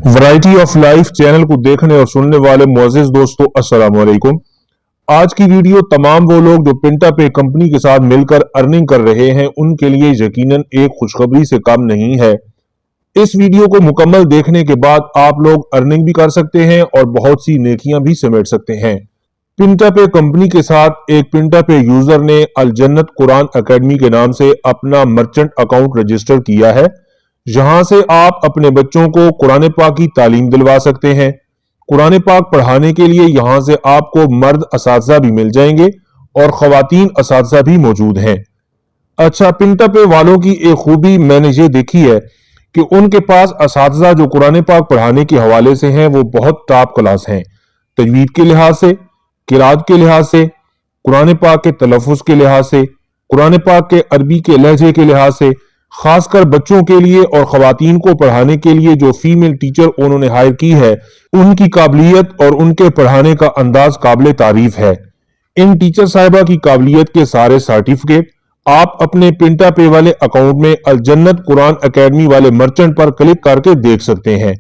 Variety of life channel को देखने और सुनने वाले मुअज़्ज़िज़ दोस्तों, अस्सलाम वालेकुम। आज की वीडियो तमाम वो लोग जो पिंटा पे कंपनी के साथ मिलकर अर्निंग कर रहे हैं उनके लिए यकीनन एक खुशखबरी से कम नहीं है। इस वीडियो को मुकम्मल देखने के बाद आप लोग अर्निंग भी कर सकते हैं और बहुत सी नेकियां भी समेट सकते हैं। पिंटा पे कंपनी के साथ एक पिंटा पे यूजर ने अल जन्नत कुरान एकेडमी के नाम से अपना मर्चेंट अकाउंट रजिस्टर किया है। यहां से आप अपने बच्चों को कुरान पाक की तालीम दिलवा सकते हैं। कुरान पाक पढ़ाने के लिए यहां से आपको मर्द असातिज़ा भी मिल जाएंगे और खवातीन असातिज़ा भी मौजूद हैं। अच्छा, पिंटा पे वालों की एक खूबी मैंने ये देखी है कि उनके पास असातिज़ा जो कुरान पाक पढ़ाने के हवाले से हैं वो बहुत टॉप क्लास हैं। तजवीद के लिहाज से, किरात के लिहाज से, कुरान पाक के तलफ़ुज़ के लिहाज से, कुरान पाक के अरबी के लहजे के लिहाज से, खासकर बच्चों के लिए और खवातीन को पढ़ाने के लिए जो फीमेल टीचर उन्होंने हायर की है, उनकी काबिलियत और उनके पढ़ाने का अंदाज काबिल तारीफ है। इन टीचर साहिबा की काबिलियत के सारे सर्टिफिकेट आप अपने पिंटा पे वाले अकाउंट में अल जन्नत कुरान एकेडमी वाले मर्चेंट पर क्लिक करके देख सकते हैं।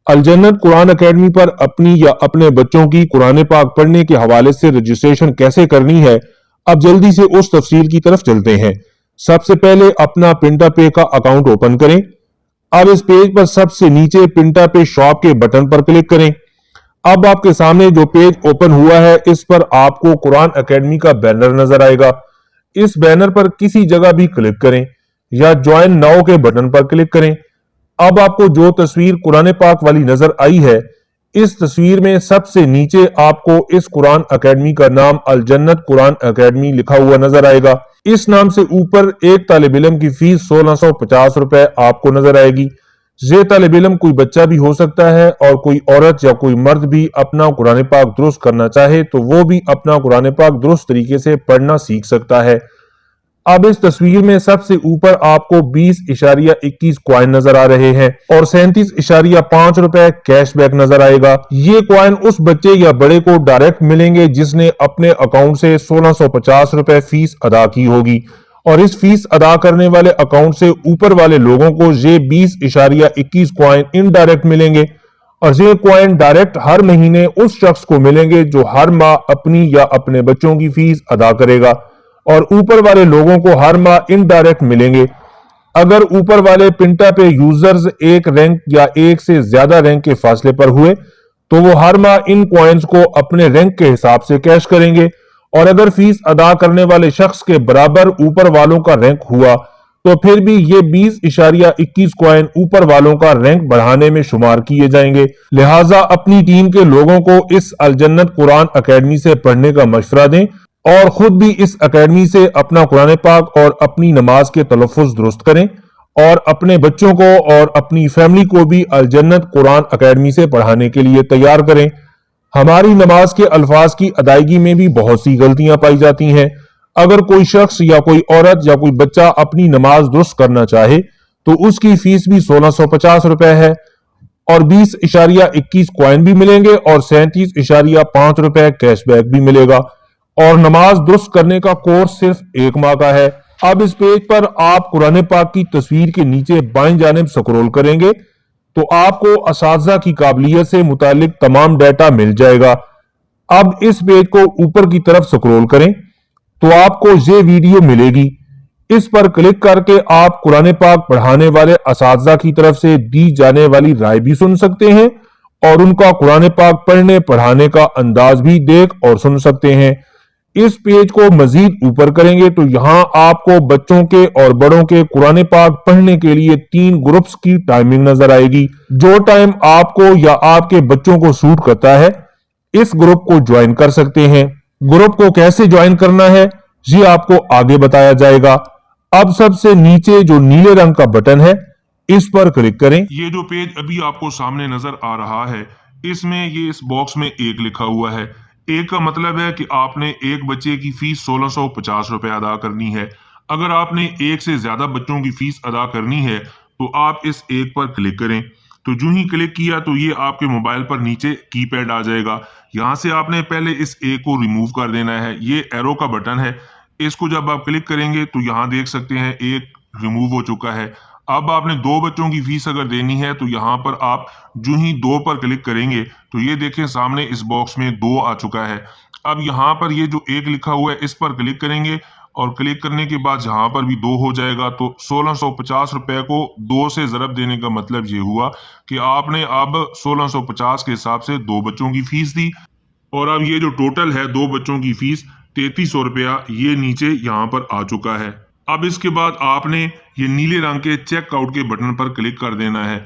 अल जन्नत कुरान एकेडमी पर अपनी या अपने बच्चों की कुरान पाक पढ़ने के हवाले से रजिस्ट्रेशन कैसे करनी है, अब जल्दी से उस तफसील की तरफ चलते हैं। सबसे पहले अपना पिंटा पे का अकाउंट ओपन करें। अब इस पेज पर सबसे नीचे पिंटा पे शॉप के बटन पर क्लिक करें। अब आपके सामने जो पेज ओपन हुआ है इस पर आपको कुरान एकेडमी का बैनर नजर आएगा। इस बैनर पर किसी जगह भी क्लिक करें या ज्वाइन नाउ के बटन पर क्लिक करें। अब आपको जो तस्वीर कुरान पाक वाली नजर आई है, इस तस्वीर में सबसे नीचे आपको इस कुरान एकेडमी का नाम अल जन्नत कुरान एकेडमी लिखा हुआ नजर आएगा। इस नाम से ऊपर एक तालिब इल्म की फीस 1650 रुपए आपको नजर आएगी। ये तालिब इल्म कोई बच्चा भी हो सकता है और कोई औरत या कोई मर्द भी अपना कुरान पाक दुरुस्त करना चाहे तो वो भी अपना कुरान पाक दुरुस्त तरीके से पढ़ना सीख सकता है। अब इस तस्वीर में सबसे ऊपर आपको 20.21 क्वाइन नजर आ रहे हैं और 37.5 रुपए कैशबैक नजर आएगा। ये क्वाइन उस बच्चे या बड़े को डायरेक्ट मिलेंगे जिसने अपने अकाउंट से 1650 रुपए फीस अदा की होगी और इस फीस अदा करने वाले अकाउंट से ऊपर वाले लोगों को ये 20.21 क्वाइन इनडायरेक्ट मिलेंगे और ये क्वाइन डायरेक्ट हर महीने उस शख्स को मिलेंगे जो हर माह अपनी या अपने बच्चों की फीस अदा करेगा और ऊपर वाले लोगों को हर माह इनडायरेक्ट मिलेंगे। अगर ऊपर वाले पिंटा पे यूजर्स एक रैंक या एक से ज्यादा रैंक के फासले पर हुए तो वो हर माह इन क्वाइंस को अपने रैंक के हिसाब से कैश करेंगे और अगर फीस अदा करने वाले शख्स के बराबर ऊपर वालों का रैंक हुआ तो फिर भी ये 20.21 क्वाइन ऊपर वालों का रैंक बढ़ाने में शुमार किए जाएंगे। लिहाजा अपनी टीम के लोगों को इस अल जन्नत कुरान एकेडमी से पढ़ने का मशवरा दें और खुद भी इस एकेडमी से अपना कुरान पाक और अपनी नमाज के तलफ़ुज़ दुरुस्त करें और अपने बच्चों को और अपनी फैमिली को भी अल जन्नत कुरान एकेडमी से पढ़ाने के लिए तैयार करें। हमारी नमाज के अल्फाज की अदायगी में भी बहुत सी गलतियां पाई जाती हैं। अगर कोई शख्स या कोई औरत या कोई बच्चा अपनी नमाज दुरुस्त करना चाहे तो उसकी फीस भी 1650 रुपए है और 20.21 क्वाइन भी मिलेंगे और 37.5 रुपए कैशबैक भी मिलेगा और नमाज दुरुस्त करने का कोर्स सिर्फ 1 माह का है। अब इस पेज पर आप कुरान पाक की तस्वीर के नीचे बाईं जानिब स्क्रॉल करेंगे तो आपको असातिज़ा की काबिलियत से मुतालिक तमाम डाटा मिल जाएगा। अब इस पेज को ऊपर की तरफ स्क्रॉल करें तो आपको ये वीडियो मिलेगी। इस पर क्लिक करके आप कुरान पाक पढ़ाने वाले असातिज़ा की तरफ से दी जाने वाली राय भी सुन सकते हैं और उनका कुरान पाक पढ़ने पढ़ाने का अंदाज भी देख और सुन सकते हैं। इस पेज को मजीद ऊपर करेंगे तो यहां आपको बच्चों के और बड़ों के कुरान पाक पढ़ने के लिए 3 ग्रुप्स की टाइमिंग नजर आएगी। जो टाइम आपको या आपके बच्चों को सूट करता है इस ग्रुप को ज्वाइन कर सकते हैं। ग्रुप को कैसे ज्वाइन करना है ये आपको आगे बताया जाएगा। अब सबसे नीचे जो नीले रंग का बटन है इस पर क्लिक करें। ये जो पेज अभी आपको सामने नजर आ रहा है इसमें ये इस बॉक्स में 1 लिखा हुआ है। 1 का मतलब है कि आपने एक बच्चे की फीस 1650 रुपए अदा करनी है। अगर आपने 1 से ज्यादा बच्चों की फीस अदा करनी है तो आप इस 1 पर क्लिक करें। तो जो ही क्लिक किया तो ये आपके मोबाइल पर नीचे कीपैड आ जाएगा। यहाँ से आपने पहले इस 1 को रिमूव कर देना है। ये एरो का बटन है, इसको जब आप क्लिक करेंगे तो यहाँ देख सकते हैं 1 रिमूव हो चुका है। अब आपने 2 बच्चों की फीस अगर देनी है तो यहाँ पर आप जो ही 2 पर क्लिक करेंगे तो ये देखें सामने इस बॉक्स में 2 आ चुका है। अब यहाँ पर ये जो 1 लिखा हुआ है इस पर क्लिक करेंगे और क्लिक करने के बाद यहाँ पर भी 2 हो जाएगा। तो 1650 रुपए को 2 से ज़रब देने का मतलब ये हुआ कि आपने अब 1650 के हिसाब से 2 बच्चों की फीस दी और अब ये जो टोटल है 2 बच्चों की फीस 3300 रुपया ये नीचे यहाँ पर आ चुका है। अब इसके बाद आपने ये नीले रंग के चेकआउट के बटन पर क्लिक कर देना है।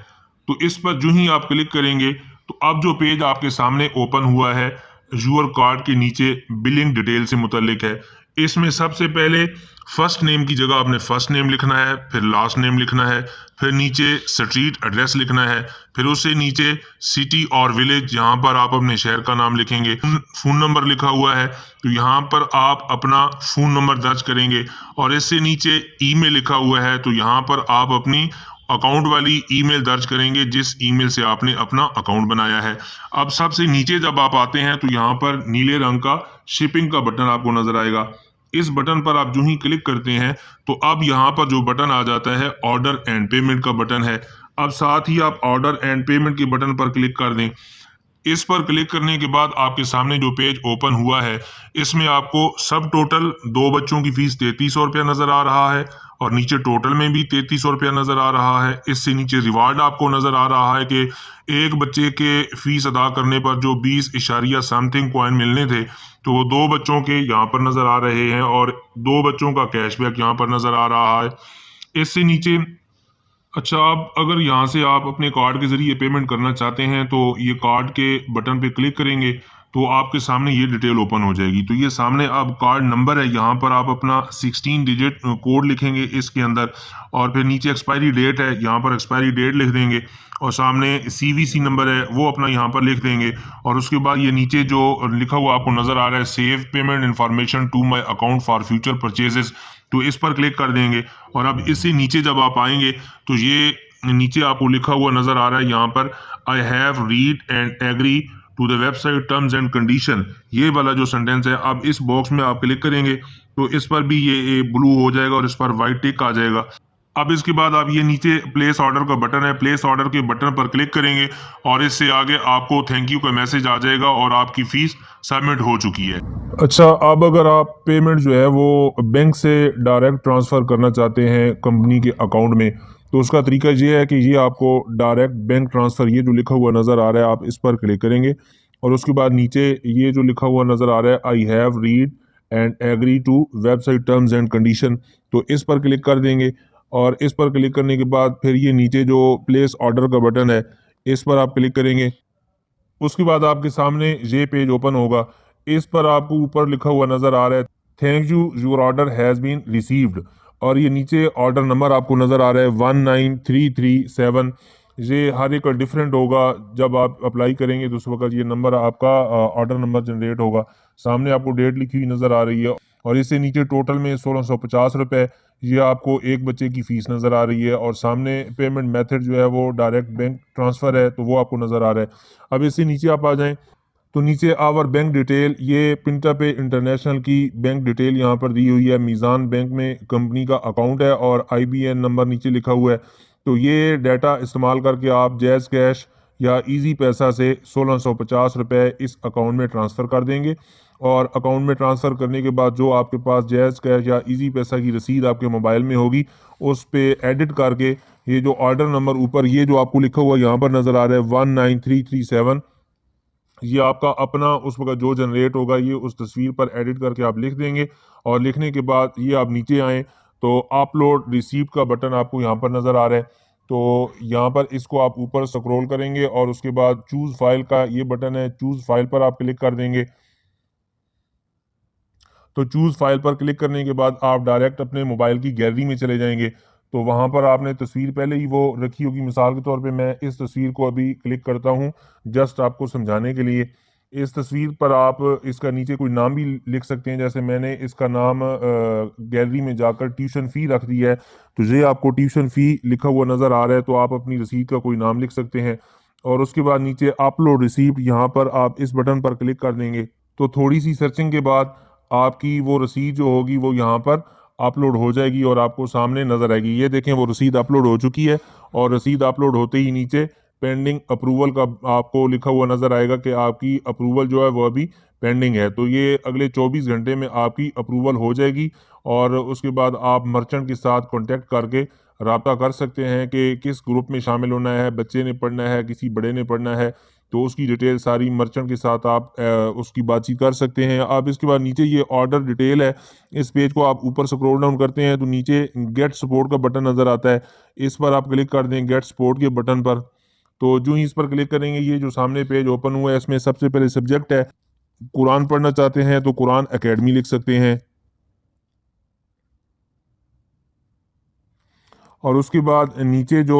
तो इस पर जो ही आप क्लिक करेंगे तो अब जो पेज आपके सामने ओपन हुआ है यूर कार्ड के नीचे बिलिंग डिटेल से मुतल्लिक है। इसमें सबसे पहले फर्स्ट नेम की जगह आपने फर्स्ट नेम लिखना है, फिर लास्ट नेम लिखना है, फिर नीचे स्ट्रीट एड्रेस लिखना है, फिर उससे नीचे सिटी और विलेज, यहाँ पर आप अपने शहर का नाम लिखेंगे। फ़ोन नंबर लिखा हुआ है तो यहाँ पर आप अपना फ़ोन नंबर दर्ज करेंगे और इससे नीचे ईमेल लिखा हुआ है तो यहाँ पर आप अपनी अकाउंट वाली ईमेल दर्ज करेंगे जिस ईमेल से आपने अपना अकाउंट बनाया है। अब सबसे नीचे जब आप आते हैं तो यहाँ पर नीले रंग का शिपिंग का बटन आपको नजर आएगा। इस बटन पर आप जो ही क्लिक करते हैं तो अब यहाँ पर जो बटन आ जाता है ऑर्डर एंड पेमेंट का बटन है। अब साथ ही आप ऑर्डर एंड पेमेंट के बटन पर क्लिक कर दें। इस पर क्लिक करने के बाद आपके सामने जो पेज ओपन हुआ है इसमें आपको सब टोटल 2 बच्चों की फीस 3300 रुपया नजर आ रहा है और नीचे टोटल में भी 3300 रुपया नजर आ रहा है। इससे नीचे रिवार्ड आपको नजर आ रहा है कि एक बच्चे के फीस अदा करने पर जो 20 इशारिया समथिंग कॉइन मिलने थे तो वो 2 बच्चों के यहाँ पर नजर आ रहे हैं और 2 बच्चों का कैशबैक यहाँ पर नजर आ रहा है। इससे नीचे अच्छा, अब अगर यहाँ से आप अपने कार्ड के जरिए पेमेंट करना चाहते हैं तो ये कार्ड के बटन पे क्लिक करेंगे तो आपके सामने ये डिटेल ओपन हो जाएगी। तो ये सामने अब कार्ड नंबर है, यहाँ पर आप अपना 16 डिजिट कोड लिखेंगे इसके अंदर और फिर नीचे एक्सपायरी डेट है, यहाँ पर एक्सपायरी डेट लिख देंगे और सामने CVC नंबर है वो अपना यहाँ पर लिख देंगे और उसके बाद ये नीचे जो लिखा हुआ आपको नजर आ रहा है save payment information to my account for future purchases, तो इस पर क्लिक कर देंगे। और अब इससे नीचे जब आप आएंगे तो ये नीचे आपको लिखा हुआ नजर आ रहा है यहाँ पर I have read and agree to the website terms and condition, ये वाला जो सेंटेंस है अब इस बॉक्स में आप क्लिक करेंगे तो इस पर भी ये ब्लू हो जाएगा और इस पर व्हाइट टिक आ जाएगा। अब इसके बाद आप ये नीचे प्लेस ऑर्डर का बटन है, प्लेस ऑर्डर के बटन पर क्लिक करेंगे और इससे आगे आपको थैंक यू का मैसेज आ जाएगा और आपकी फीस सबमिट हो चुकी है। अच्छा, अब अगर आप पेमेंट जो है वो बैंक से डायरेक्ट ट्रांसफ़र करना चाहते हैं कंपनी के अकाउंट में तो उसका तरीका ये है कि ये आपको डायरेक्ट बैंक ट्रांसफ़र, ये जो लिखा हुआ नज़र आ रहा है आप इस पर क्लिक करेंगे और उसके बाद नीचे ये जो लिखा हुआ नज़र आ रहा है I have read and agree to website terms and condition, तो इस पर क्लिक कर देंगे और इस पर क्लिक करने के बाद फिर ये नीचे जो प्लेस ऑर्डर का बटन है इस पर आप क्लिक करेंगे। उसके बाद आपके सामने ये पेज ओपन होगा। इस पर आपको ऊपर लिखा हुआ नज़र आ रहा है thank you your order has been received और ये नीचे ऑर्डर नंबर आपको नज़र आ रहा है 19337। ये हर एक का डिफरेंट होगा, जब आप अप्लाई करेंगे तो उस वक्त ये नंबर आपका ऑर्डर नंबर जनरेट होगा। सामने आपको डेट लिखी हुई नज़र आ रही है और इससे नीचे टोटल में 1650 रुपये ये आपको एक बच्चे की फ़ीस नज़र आ रही है और सामने पेमेंट मेथड जो है वो डायरेक्ट बैंक ट्रांसफ़र है तो वो आपको नज़र आ रहा है। अब इससे नीचे आप आ जाएं तो नीचे आवर बैंक डिटेल, ये पिंटा पे इंटरनेशनल की बैंक डिटेल यहाँ पर दी हुई है। मीज़ान बैंक में कंपनी का अकाउंट है और IBN नंबर नीचे लिखा हुआ है। तो ये डाटा इस्तेमाल करके आप जैज़ कैश या इजी पैसा से 1650 रुपये इस अकाउंट में ट्रांसफ़र कर देंगे और अकाउंट में ट्रांसफ़र करने के बाद जो आपके पास जैज़ कैश या इजी पैसा की रसीद आपके मोबाइल में होगी उस पर एडिट करके ये जो ऑर्डर नंबर ऊपर ये जो आपको लिखा हुआ यहाँ पर नज़र आ रहा है 19337, ये आपका अपना उस वक्त जो जनरेट होगा ये उस तस्वीर पर एडिट करके आप लिख देंगे और लिखने के बाद ये आप नीचे आएँ तो अपलोड रिसीप्ट का बटन आपको यहाँ पर नज़र आ रहा है। तो यहाँ पर इसको आप ऊपर स्क्रॉल करेंगे और उसके बाद चूज़ फाइल का ये बटन है, चूज़ फाइल पर आप क्लिक कर देंगे। तो चूज़ फाइल पर क्लिक करने के बाद आप डायरेक्ट अपने मोबाइल की गैलरी में चले जाएंगे तो वहाँ पर आपने तस्वीर पहले ही वो रखी होगी। मिसाल के तौर पे मैं इस तस्वीर को अभी क्लिक करता हूँ जस्ट आपको समझाने के लिए। इस तस्वीर पर आप इसका नीचे कोई नाम भी लिख सकते हैं, जैसे मैंने इसका नाम गैलरी में जाकर ट्यूशन फ़ी रख दी है तो ये आपको ट्यूशन फ़ी लिखा हुआ नज़र आ रहा है तो आप अपनी रसीद का कोई नाम लिख सकते हैं और उसके बाद नीचे अपलोड रिसीप्ट यहाँ पर आप इस बटन पर क्लिक कर देंगे तो थोड़ी सी सर्चिंग के बाद आपकी वो रसीद जो होगी वो यहाँ पर अपलोड हो जाएगी और आपको सामने नज़र आएगी। ये देखें वो रसीद अपलोड हो चुकी है और रसीद अपलोड होते ही नीचे पेंडिंग अप्रूवल का आपको लिखा हुआ नज़र आएगा कि आपकी अप्रूवल जो है वो अभी पेंडिंग है। तो ये अगले 24 घंटे में आपकी अप्रूवल हो जाएगी और उसके बाद आप मर्चेंट के साथ कॉन्टेक्ट करके रब्ता कर सकते हैं कि किस ग्रुप में शामिल होना है, बच्चे ने पढ़ना है, किसी बड़े ने पढ़ना है। तो उसकी डिटेल सारी मर्चेंट के साथ आप उसकी बातचीत कर सकते हैं। आप इसके बाद नीचे ये ऑर्डर डिटेल है, इस पेज को आप ऊपर स्क्रॉल डाउन करते हैं तो नीचे गेट सपोर्ट का बटन नज़र आता है। इस पर आप क्लिक कर दें गेट सपोर्ट के बटन पर। तो जो ही इस पर क्लिक करेंगे ये जो सामने पेज ओपन हुआ है इसमें सबसे पहले सब्जेक्ट है, कुरान पढ़ना चाहते हैं तो कुरान एकेडमी लिख सकते हैं। और उसके बाद नीचे जो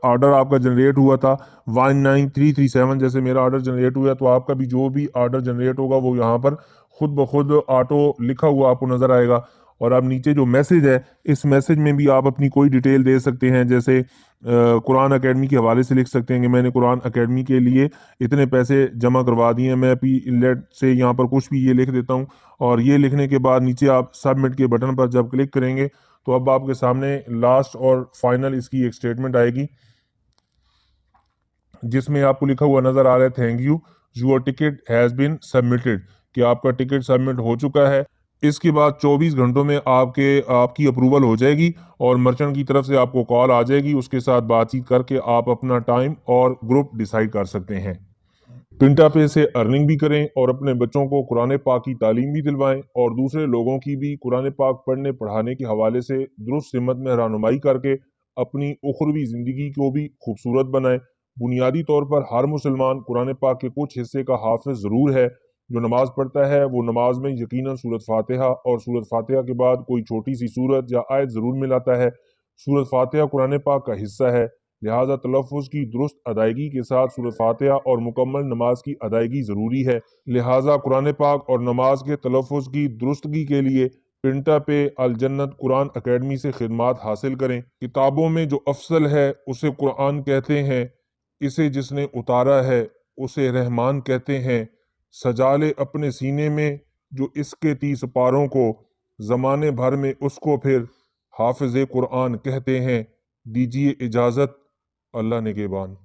ऑर्डर आपका जनरेट हुआ था 19337, जैसे मेरा ऑर्डर जनरेट हुआ है तो आपका भी जो भी ऑर्डर जनरेट होगा वो यहाँ पर खुद ब खुद ऑटो लिखा हुआ आपको नज़र आएगा। और अब नीचे जो मैसेज है इस मैसेज में भी आप अपनी कोई डिटेल दे सकते हैं, जैसे कुरान एकेडमी के हवाले से लिख सकते हैं कि मैंने कुरान एकेडमी के लिए इतने पैसे जमा करवा दिए हैं। मैं अभी लेट से यहाँ पर कुछ भी ये लिख देता हूँ और ये लिखने के बाद नीचे आप सबमिट के बटन पर जब क्लिक करेंगे तो अब आपके सामने लास्ट और फाइनल इसकी एक स्टेटमेंट आएगी जिसमें आपको लिखा हुआ नजर आ रहा है thank you your ticket has been submitted, कि आपका टिकट सबमिट हो चुका है। इसके बाद 24 घंटों में आपकी अप्रूवल हो जाएगी और मर्चेंट की तरफ से आपको कॉल आ जाएगी, उसके साथ बातचीत करके आप अपना टाइम और ग्रुप डिसाइड कर सकते हैं। पिंटा पे से अर्निंग भी करें और अपने बच्चों को कुरान पाक की तालीम भी दिलवाएं और दूसरे लोगों की भी कुरान पाक पढ़ने पढ़ाने के हवाले से दुरुस्त सिमत में रहनुमाई करके अपनी उखरवी ज़िंदगी को भी खूबसूरत बनाएं। बुनियादी तौर पर हर मुसलमान कुरान पाक के कुछ हिस्से का हाफिज ज़रूर है। जो नमाज पढ़ता है वो नमाज में यकीनन सूरत फातिहा और सूरत फातिहा के बाद कोई छोटी सी सूरत या आयत ज़रूर मिलाता है। सूरत फातिहा कुरान पाक का हिस्सा है, लिहाजा तलफ़ुज़ की दुरुस्त अदायगी के साथ सूरत फातिहा और मुकम्मल नमाज की अदायगी ज़रूरी है। लिहाजा कुरान पाक और नमाज के तलफ़ुज़ की दुरुस्तगी के लिए पिंटा पे अल जन्नत कुरान एकेडमी से खिदमात हासिल करें। किताबों में जो अफसल है उसे कुरान कहते हैं, इसे जिसने उतारा है उसे रहमान कहते हैं। सजा ले अपने सीने में जो इसके 30 पारों को, ज़माने भर में उसको फिर हाफिज़ कुरान कहते हैं। दीजिए इजाज़त, अल्लाह निगहबान।